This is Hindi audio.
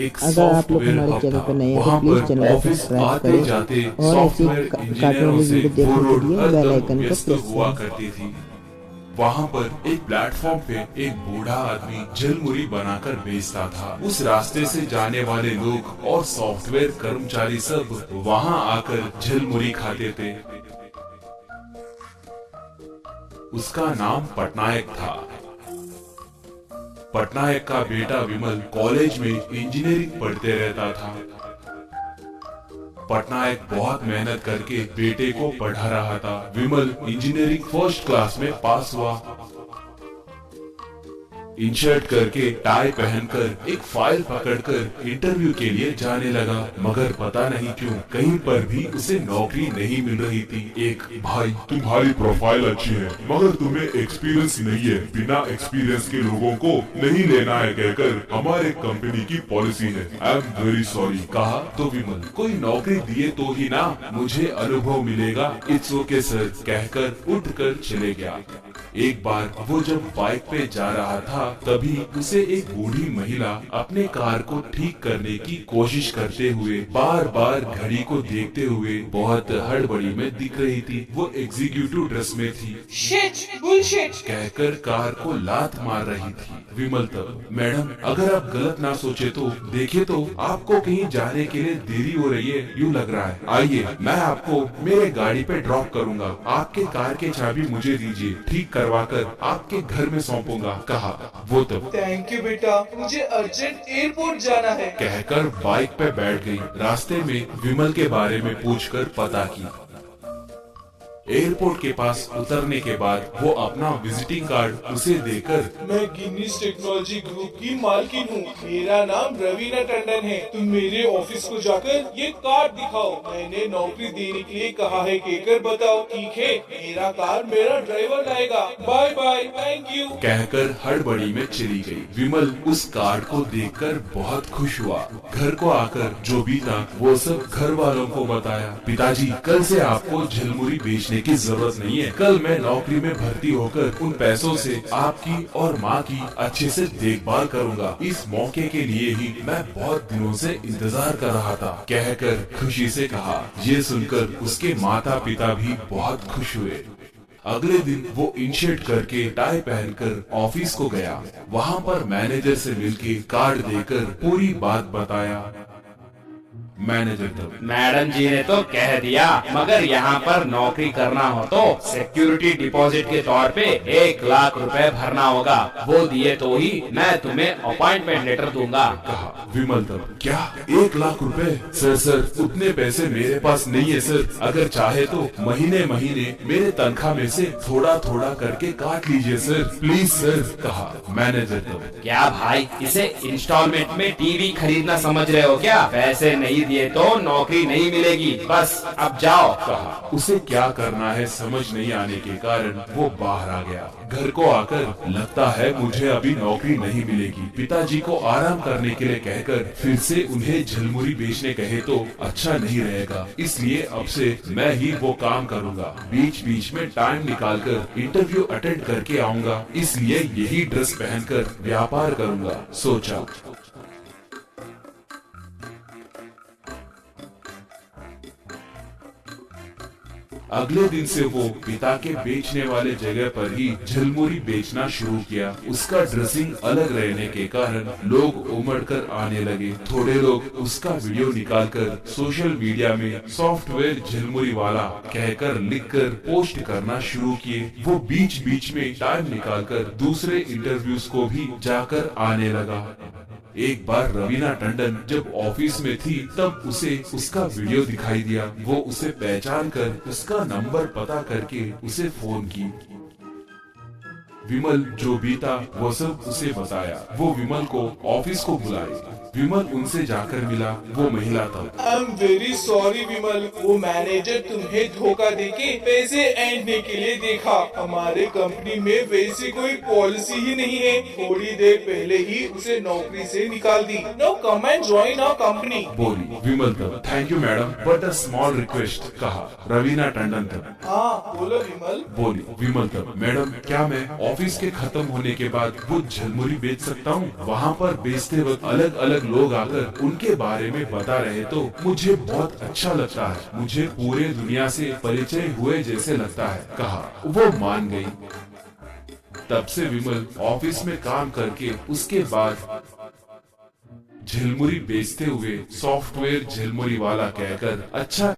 एक अगर आप लोग सॉफ्टवेयर हमारे हब चैनल था। पर नए हैं तो वहाँ प्लीज़ पर चैनल को ऑफिस सब्सक्राइब आते करें जाते और ऐसी सॉफ्टवेयर कार्टून इंजीनियरों वाली से वीडियो वो देखने के रोड लिए हर बेल दम आइकन को व्यस्त प्रेस हुआ करें। करती थी। वहाँ पर एक प्लेटफॉर्म पे एक बूढ़ा आदमी झलमुरी बनाकर बेचता था। उस रास्ते से जाने वाले लोग और सॉफ्टवेयर कर्मचारी सब वहाँ आकर झलमुरी खाते थे। उसका नाम पटनायक था। पटनायक का बेटा विमल कॉलेज में इंजीनियरिंग पढ़ते रहता था। पटनायक बहुत मेहनत करके बेटे को पढ़ा रहा था। विमल इंजीनियरिंग फर्स्ट क्लास में पास हुआ। इनशर्ट करके टाई पहनकर एक फाइल पकड़कर इंटरव्यू के लिए जाने लगा, मगर पता नहीं क्यों कहीं पर भी उसे नौकरी नहीं मिल रही थी। एक भाई, तुम्हारी प्रोफाइल अच्छी है मगर तुम्हें एक्सपीरियंस नहीं है, बिना एक्सपीरियंस के लोगों को नहीं लेना है कहकर हमारे कंपनी की पॉलिसी है। आई एम वेरी सॉरी, कहा तो विमल, कोई नौकरी दिए तो ही ना मुझे अनुभव मिलेगा। इट्स ओके सर कहकर उठकर चले गया। एक बार वो जब बाइक पे जा रहा था तभी उसे एक बूढ़ी महिला अपने कार को ठीक करने की कोशिश करते हुए बार बार घड़ी को देखते हुए बहुत हड़बड़ी में दिख रही थी। वो एग्जीक्यूटिव ड्रेस में थी। शिट, बुलशिट कहकर कार को लात मार रही थी। विमल तब, मैडम अगर आप गलत ना सोचे तो देखिए तो आपको कहीं जाने के लिए देरी हो रही है यूँ लग रहा है। आइए मैं आपको मेरे गाड़ी पे ड्रॉप करूंगा, आपके कार के चाबी मुझे दीजिए, ठीक करवाकर आपके घर में सौंपूंगा, कहा। वो तब, थैंक यू बेटा, मुझे अर्जेंट एयरपोर्ट जाना है कहकर बाइक पे बैठ गई। रास्ते में विमल के बारे में पूछकर पता की। एयरपोर्ट के पास उतरने के बाद वो अपना विजिटिंग कार्ड उसे देकर, मैं गिनीज टेक्नोलॉजी ग्रुप की मालकिन हूँ, मेरा नाम रवीना टंडन है, तुम मेरे ऑफिस को जाकर ये कार्ड दिखाओ, मैंने नौकरी देने के लिए कहा है कहकर बताओ, ठीक है? मेरा कार मेरा ड्राइवर लाएगा, बाय बाय, थैंक यू कहकर हड़बड़ी में चली गई। विमल उस कार्ड को देखकर बहुत खुश हुआ। घर को आकर जो भी था वो सब घर वालों को बताया। पिताजी, कल से आपको झलमुरी बेचने की जरूरत नहीं है, कल मैं नौकरी में भर्ती होकर उन पैसों से आपकी और माँ की अच्छे से देखभाल करूंगा। इस मौके के लिए ही मैं बहुत दिनों से इंतजार कर रहा था, कहकर खुशी से कहा। ये सुनकर उसके माता पिता भी बहुत खुश हुए। अगले दिन वो इनशर्ट करके टाई पहनकर ऑफिस को गया। वहाँ पर मैनेजर से मिलके कार्ड देकर पूरी बात बताया। मैनेजर तब, मैडम जी ने तो कह दिया, मगर यहाँ पर नौकरी करना हो तो सिक्योरिटी डिपॉजिट के तौर पे 1 लाख रुपए भरना होगा, वो दिए तो ही मैं तुम्हें अपॉइंटमेंट लेटर दूंगा, कहा। विमल तब, क्या 1 लाख रुपए? सर उतने पैसे मेरे पास नहीं है सर, अगर चाहे तो महीने महीने मेरे तनख्वाह में से थोड़ा थोड़ा करके काट लीजिए सर, प्लीज सर, कहा। मैनेजर तब, क्या भाई इसे इंस्टॉलमेंट में टीवी खरीदना समझ रहे हो क्या? पैसे नहीं दिए तो नौकरी नहीं मिलेगी, बस अब जाओ, कहा। उसे क्या करना है समझ नहीं आने के कारण वो बाहर आ गया। घर को आकर लगता है मुझे अभी नौकरी नहीं मिलेगी, पिताजी को आराम करने के लिए कहकर फिर से उन्हें झलमुरी बेचने कहे तो अच्छा नहीं रहेगा, इसलिए अब से मैं ही वो काम करूंगा। बीच बीच में टाइम निकालकर इंटरव्यू अटेंड करके आऊंगा, इसलिए यही ड्रेस पहनकर व्यापार करूंगा, सोचा। अगले दिन से वो पिता के बेचने वाले जगह पर ही झलमुरी बेचना शुरू किया। उसका ड्रेसिंग अलग रहने के कारण लोग उमड़ कर आने लगे। थोड़े लोग उसका वीडियो निकालकर सोशल मीडिया में सॉफ्टवेयर झलमुरी वाला कहकर लिखकर पोस्ट करना शुरू किए। वो बीच बीच में टाइम निकालकर दूसरे इंटरव्यूज को भी जाकर आने लगा। एक बार रवीना टंडन जब ऑफिस में थी तब उसे उसका वीडियो दिखाई दिया। वो उसे पहचान कर उसका नंबर पता करके उसे फोन की। विमल जो भी था वो सब उसे बताया। वो विमल को ऑफिस को बुलाए। विमल उनसे जाकर मिला। वो महिला था। आई एम वेरी सॉरी विमल, वो मैनेजर तुम्हें धोखा देके पैसे ऐंठने के लिए देखा। हमारे कंपनी में वैसी कोई पॉलिसी ही नहीं है। थोड़ी देर पहले ही उसे नौकरी से निकाल दी। No come and join our company, बोली विमल तब। Thank you madam, but a small request, कहा रवीना टंडन तब। हाँ बोलो विमल। बोली विमल तब। मैडम क्या मैं ऑफिस के खत्म होने के बाद वो झिलमुरी बेच सकता हूँ। वहाँ पर बेचते वक्त अलग अलग लोग आकर उनके बारे में बता रहे तो मुझे बहुत अच्छा लगता है, मुझे पूरे दुनिया से परिचय हुए जैसे लगता है, कहा। वो मान गई। तब से विमल ऑफिस में काम करके उसके बाद झिलमुरी बेचते हुए सॉफ्टवेयर झिलमुरी वाला कहकर अच्छा